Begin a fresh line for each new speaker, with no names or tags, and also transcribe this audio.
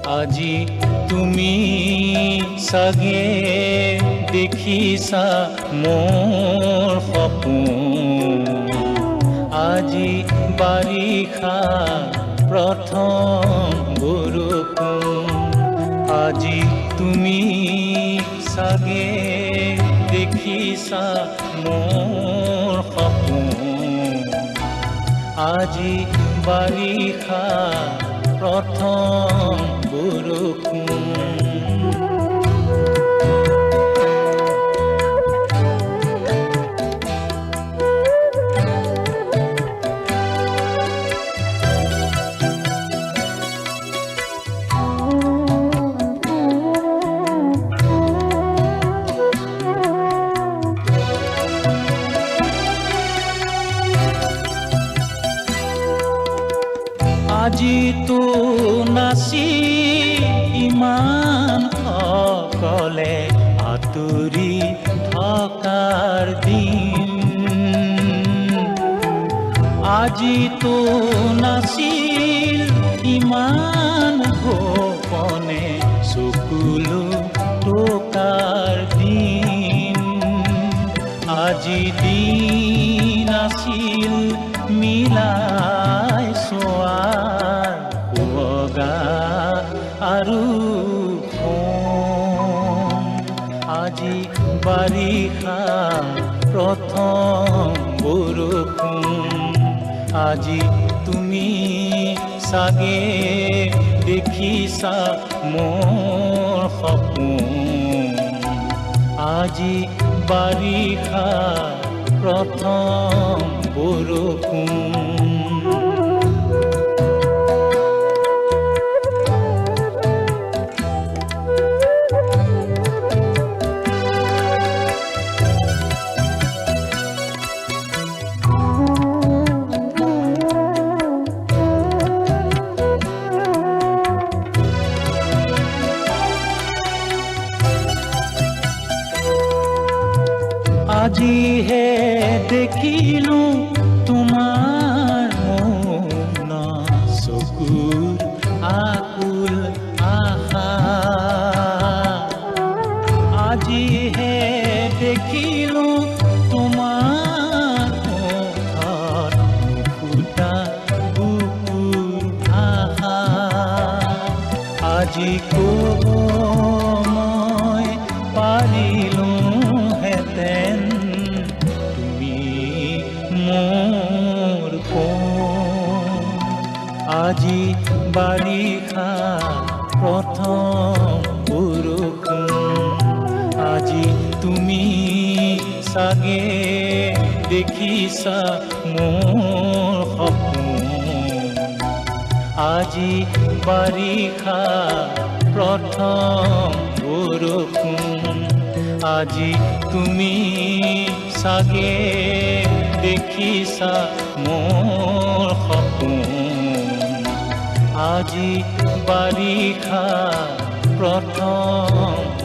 আজি তুমি চাগে দেখিছা মোৰ সপোন। আজি বাৰিষা প্ৰথম বৰষুণ। আজি তুমি চাগে দেখিছা মোৰ সপোন। আজি বাৰিষা প্ৰথম বৰষুণ। আজিতো নাচি ইমান সকলে আঁতৰি থকাৰ দিন। আজিতো নাছিল ইমান গোপনে চকুলো টকাৰ দিন। আজি দিন আছিল মিলাই চোৱাৰ বগা আৰু সোণ। আজি বাৰিষা প্ৰথম বৰষুণ। আজি তুমি চাগে দেখিছা মোৰ সপোন। আজি বাৰিষা প্ৰথম বৰষুণ। আজিহে দেখিলো তোমাৰ মৌন চকুৰ আকুল আশা। আজিহে দেখিলো তোমাৰ মুখত নুফুটা বুকুৰ ভাষা। আজি ক'ব মই পাৰিলো হেতেন মোৰ কোন। আজি বাৰিষা প্ৰথম বৰষুণ। আজি তুমি চাগে দেখিছা মোৰ সপোন। আজি বাৰিষা প্ৰথম বৰষুণ। আজি তুমি চাগে দেখিছা মোৰ সপোন। আজি বাৰিষা প্ৰথম